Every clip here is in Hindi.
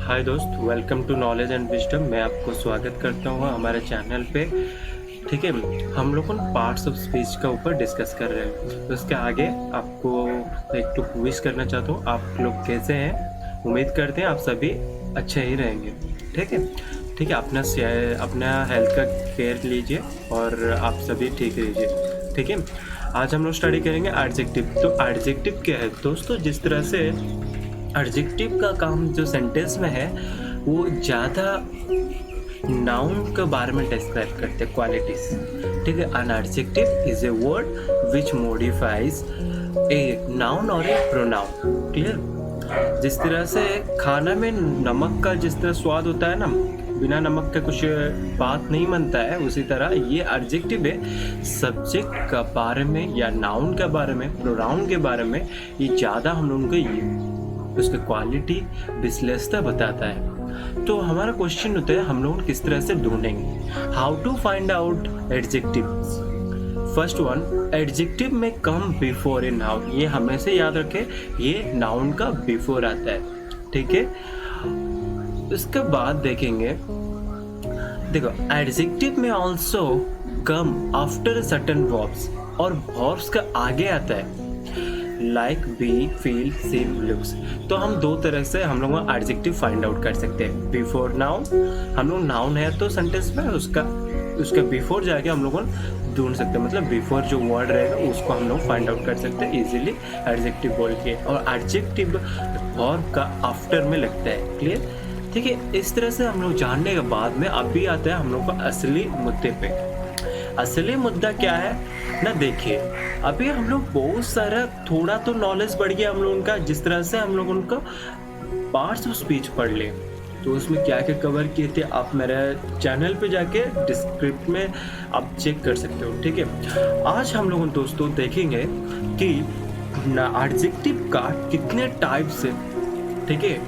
हाय दोस्त, welcome to knowledge and wisdom. मैं आपको स्वागत करता हूँ हमारे चैनल पे। ठीक है, हम लोग पार्ट्स ऑफ स्पीच का ऊपर डिस्कस कर रहे हैं। तो इसके आगे आपको एक तो विश करना चाहता हूँ, आप लोग कैसे हैं। उम्मीद करते हैं आप सभी अच्छे ही रहेंगे। ठीक है, ठीक है, अपना हेल्थ का केयर लीजिए और आप सभी ठीक रहिए। ठीक है, आज हम लोग स्टडी करेंगे एडजेक्टिव। तो एडजेक्टिव क्या है दोस्तों? जिस तरह से एडजेक्टिव का काम जो सेंटेंस में है वो ज़्यादा नाउन के बारे में डिस्क्राइब करते हैं, क्वालिटीज। ठीक है, an adjective is a word which modifies a noun और ए प्रोनाउन। क्लियर? जिस तरह से खाना में नमक का जिस तरह स्वाद होता है ना, बिना नमक का कुछ बात नहीं बनता है, उसी तरह ये एडजेक्टिव है सब्जेक्ट का बारे में या नाउन के बारे में, प्रोनाउन के बारे में ये ज़्यादा हम लोगों को ये उसकी क्वालिटी विश्लेषता बताता है। तो हमारा क्वेश्चन होता है हम लोग किस तरह से ढूंढेंगे, how to find out adjectives. First one, adjective में कम बिफोर ए नाउन। ये हमेशा याद रखें, ये नाउन का बिफोर आता है। ठीक है, इसके बाद देखेंगे, देखो एडजेक्टिव में also come after certain verbs, और वर्ब्स का आगे आता है लाइक, बी, फील, सीम, लुक्स। तो हम दो तरह से हम लोग एडजेक्टिव फाइंड आउट कर सकते हैं। बिफोर नाउन, हम लोग नाउन है तो सेंटेंस में उसका बिफोर जाके हम लोग ढूंढ सकते हैं, मतलब बिफोर जो वर्ड रहेगा उसको हम लोग फाइंड आउट कर सकते हैं इजीली एडजेक्टिव बोल के। और एडजेक्टिव वर्ब का आफ्टर में लगता है। क्लियर? ठीक है, इस तरह से हम लोग जानने के बाद में अभी आता है हम लोग का असली मुद्दे पे। असली मुद्दा क्या है ना, देखिए अभी हम लोग बहुत सारा थोड़ा तो नॉलेज बढ़ गया हम लोगों का। जिस तरह से हम लोग उनका पार्ट्स ऑफ स्पीच पढ़ ले, तो उसमें क्या क्या कवर किए थे आप मेरे चैनल पे जाके डिस्क्रिप्ट में आप चेक कर सकते हो। ठीक है, आज हम लोग दोस्तों देखेंगे कि एडजेक्टिव का कितने टाइप्स है। ठीक है,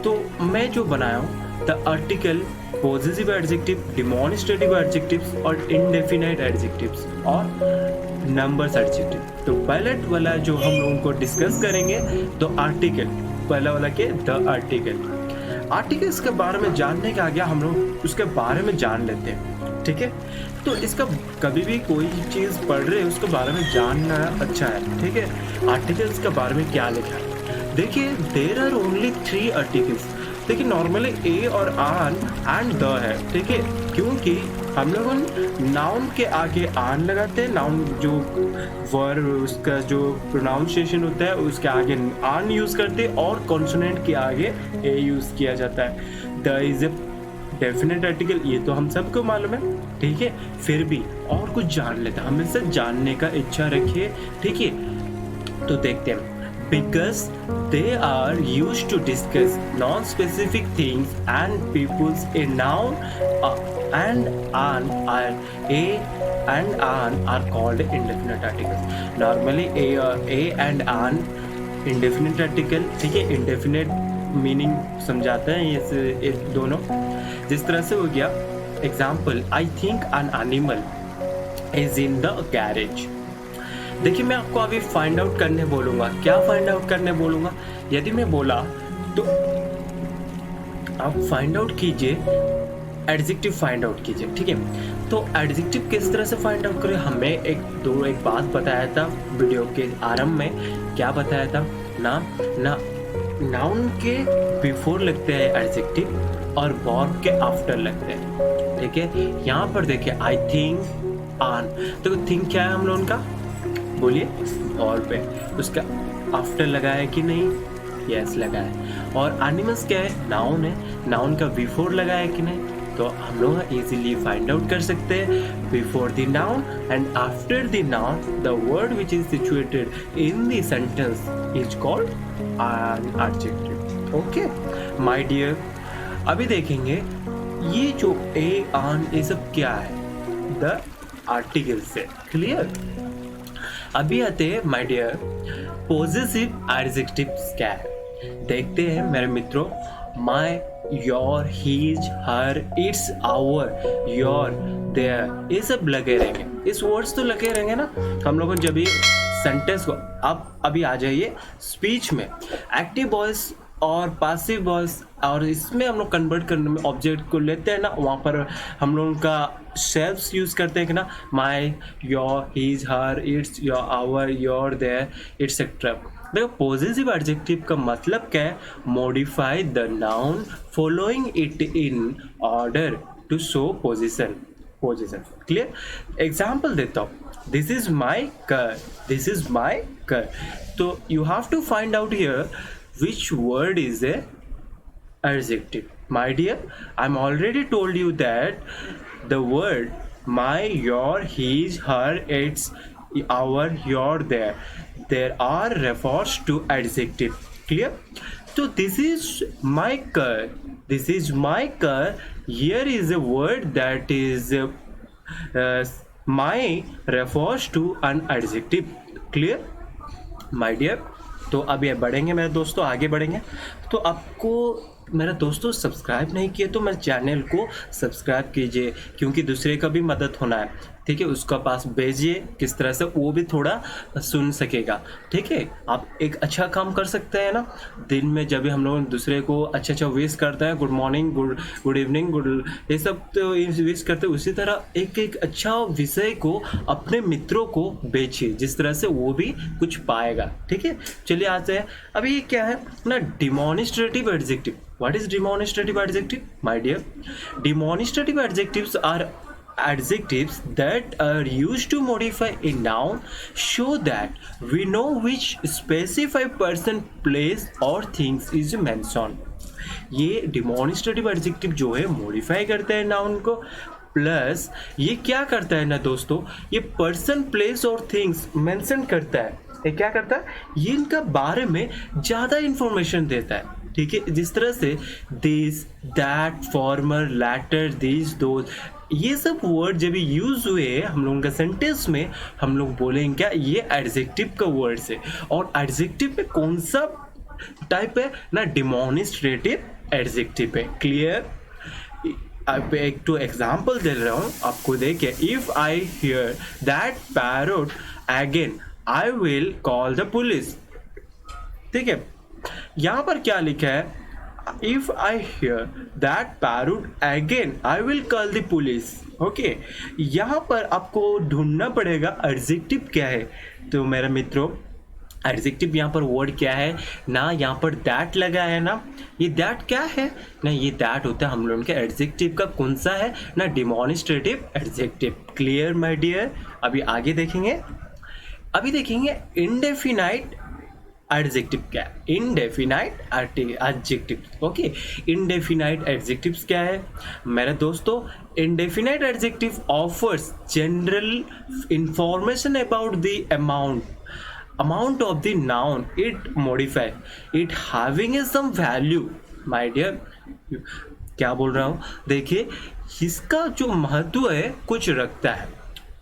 तो मैं जो बनाया हूँ the article, positive adjective, demonstrative adjectives और इंडेफिनाइट एडजेक्टिव्स और नंबर्स एडजेक्टिव। तो पहले वाला जो हम लोगों को डिस्कस करेंगे तो आर्टिकल, पहला वाला के द आर्टिकल। आर्टिकल्स के बारे में जानने के आगे हम लोग उसके बारे में जान लेते हैं। ठीक है, तो इसका कभी भी कोई चीज़ पढ़ रहे हैं उसके बारे में जानना अच्छा है। ठीक है, आर्टिकल्स के बारे में क्या लिखा है देखिए, देयर आर ओनली 3 आर्टिकल्स। देखिए नॉर्मली ए और आन एंड द है। ठीक है, क्योंकि हम लोग नाउन के आगे आन लगाते हैं, नाउन जो वर्ड उसका जो प्रोनाउंसिएशन होता है उसके आगे आन यूज करते हैं, और कॉन्सोनेंट के आगे ए यूज किया जाता है। The is a definite article, ये तो हम सबको मालूम है। ठीक है, फिर भी और कुछ जान लेते हैं, हमेशा जानने का इच्छा रखिए। ठीक है, तो देखते हैं। Because they are used to discuss non-specific things and peoples. A noun and an are called indefinite articles. Normally a and an indefinite article, ठीक है, indefinite meaning समझाते हैं ये दोनों। जिस तरह से हो गया example, I think an animal is in the garage। देखिए मैं आपको अभी फाइंड आउट करने बोलूँगा। क्या फाइंड आउट करने बोलूँगा? यदि मैं बोला तो आप फाइंड आउट कीजिए, एडजेक्टिव फाइंड आउट कीजिए। ठीक है, तो एडजेक्टिव किस तरह से फाइंड आउट करें? हमें एक बात बताया था वीडियो के आरंभ में। क्या बताया था ना नाउन के बिफोर लगते हैं एडजेक्टिव और वर्ब के आफ्टर लगते हैं। ठीक है, यहाँ पर देखिए आई थिंक आन, तो थिंक क्या है हम लोगों का, बोलिए, और पे उसका आफ्टर लगा है कि नहीं? यस लगा है। और एनिमल्स क्या है? नाउन है, नाउन का बिफोर लगा है कि नहीं? तो हम लोग इजीली फाइंड आउट कर सकते हैं before the noun and after the noun the word which is situated in the sentence is called an adjective. Okay my dear, अभी देखेंगे ये जो ए आन ये सब क्या है, द आर्टिकल्स है। क्लियर? अभी आते हैं माय डियर पॉजिटिव एडजेक्टिव्स क्या है, देखते हैं मेरे मित्रों। My, your, his, her, its, our, your, their, ये सब लगे रहेंगे। इस वर्ड्स तो लगे रहेंगे ना हम लोगों जब ये सेंटेंस को। अब अभी आ जाइए स्पीच में। एक्टिव वॉइस और पासिव वॉइस, और इसमें हम लोग कन्वर्ट करने में ऑब्जेक्ट को लेते हैं ना, वहाँ पर हम लोग उनका शेल्फ्स यूज़ करते हैं कि ना, my, your, his, her, its, your, our, your, their, etcetera. देखो पॉजिटिव एडजेक्टिव का मतलब क्या है, modify the noun following it in order to show position. Clear? Example देता हूँ, this is my car, this is my car. तो you have to find out here which word is a adjective. My dear, I'm already told you that the word my, your, his, her, its, our, your, there are refers to adjective. Clear? So this is my car, this is my car. Here is a word that is my refers to an adjective. Clear, my dear? तो अब ये बढ़ेंगे मेरे दोस्तों, आगे बढ़ेंगे। तो आपको मेरा दोस्तों सब्सक्राइब नहीं किए तो मेरे चैनल को सब्सक्राइब कीजिए, क्योंकि दूसरे का भी मदद होना है, ठीक है? उसका पास भेजिए, किस तरह से वो भी थोड़ा सुन सकेगा, ठीक है? आप एक अच्छा काम कर सकते हैं ना, दिन में जब भी हम लोग दूसरे को अच्छा विश करते हैं, good morning, good evening, good, ये सब तो विश करते हैं, उसी तरह एक अच्छा विषय को अपने मित्रों को भेजिए, जिस तरह से वो भी कुछ पाएगा, ठीक है? चलिए आते हैं, अभी ये क्या है ना, demonstrative adjective. What is demonstrative adjective? My dear, demonstrative adjectives are adjectives that are used to modify a noun, show that we know which specified person, place or things is mentioned. ये demonstrative adjective जो है modify करते हैं noun को, प्लस ये क्या करता है ना दोस्तों, ये पर्सन, प्लेस और थिंग्स मेंशन करता है। ये क्या करता है, ये इनका बारे में ज़्यादा इंफॉर्मेशन देता है, ठीक है? जिस तरह से this, that, former, latter, this, those, ये सब वर्ड जब यूज हुए हम लोगों का सेंटेंस में, हम लोग बोलेंगे क्या, ये एडजेक्टिव का वर्ड्स है। और एडजेक्टिव में कौन सा टाइप है ना, डिमॉन्स्ट्रेटिव एडजेक्टिव है। क्लियर? अब एक तो एग्जाम्पल दे रहा हूँ आपको, देखिए, if I hear that parrot again I will call the police. ठीक है, यहाँ पर क्या लिखा है, if I hear that parrot again I will call the police. Okay, यहाँ पर आपको ढूंढना पड़ेगा एडजेक्टिव क्या है। तो मेरे मित्रों, एडजेक्टिव यहाँ पर वर्ड क्या है ना, यहाँ पर दैट लगा है ना, ये दैट क्या है ना, ये दैट होता है हम लोगों के एडजेक्टिव का कौन सा है ना, demonstrative adjective. Clear my dear? अभी आगे देखेंगे, अभी देखेंगे इंडेफिनाइट एडजेक्टिव क्या है, indefinite adjective. Okay, indefinite adjectives क्या है मेरे दोस्तों? Indefinite adjective offers general information about the amount of the noun it modify, it having some value। my dear, क्या बोल रहा हूँ, देखिए इसका जो महत्व है कुछ रखता है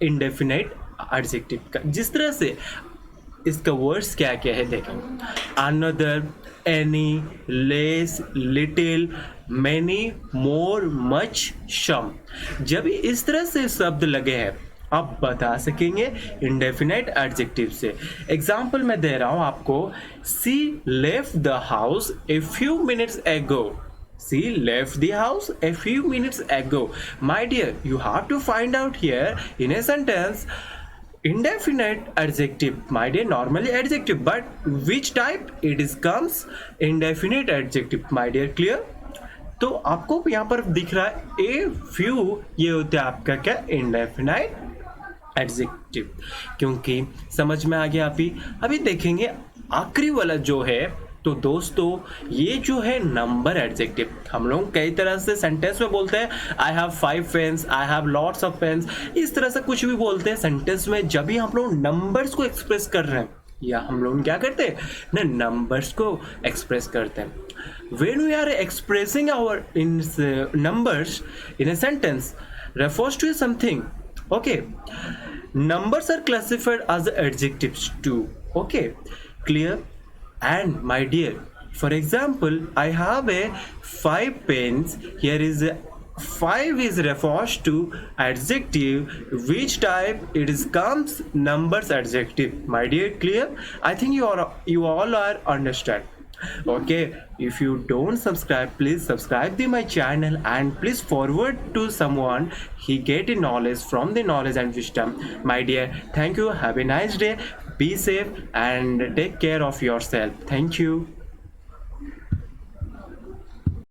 इंडेफिनाइट एडजेक्टिव का। जिस तरह से इसका वर्ड्स क्या क्या है देखें, another, any, less, little, many, more, much, some. जब इस तरह से शब्द लगे हैं आप बता सकेंगे इंडेफिनाइट एडजेक्टिव से। एग्जाम्पल मैं दे रहा हूं आपको, she left the house a few minutes ago. She left the house a few minutes ago. My dear, you have to find out here in a sentence indefinite adjective, my dear, normally adjective, but which type it is comes indefinite adjective, my dear। clear? तो आपको यहाँ पर दिख रहा है ए फ्यू, ये होता है आपका क्या, indefinite एडजेक्टिव, क्योंकि समझ में आ गया। अभी देखेंगे आखिरी वाला जो है, तो दोस्तों ये जो है नंबर एडजेक्टिव। हम लोग कई तरह से सेंटेंस में बोलते हैं, I have 5 pens, I have lots of pens, इस तरह से कुछ भी बोलते हैं सेंटेंस में। जब भी हम लोग नंबर्स को एक्सप्रेस कर रहे हैं, या हम लोग क्या करते हैं ना, नंबर्स को एक्सप्रेस करते हैं। When we are expressing our in numbers in a sentence refers to something, okay, numbers are classified as adjectives too, okay, clear? And my dear, for example, I have a 5 pens, here is 5 is refers to adjective, which type it is comes numbers adjective, my dear। clear? I think you all are understand। Okay, if you don't subscribe, please subscribe to my channel and please forward to someone he get a knowledge from the knowledge and wisdom. My dear, thank you. Have a nice day. Be safe and take care of yourself. Thank you.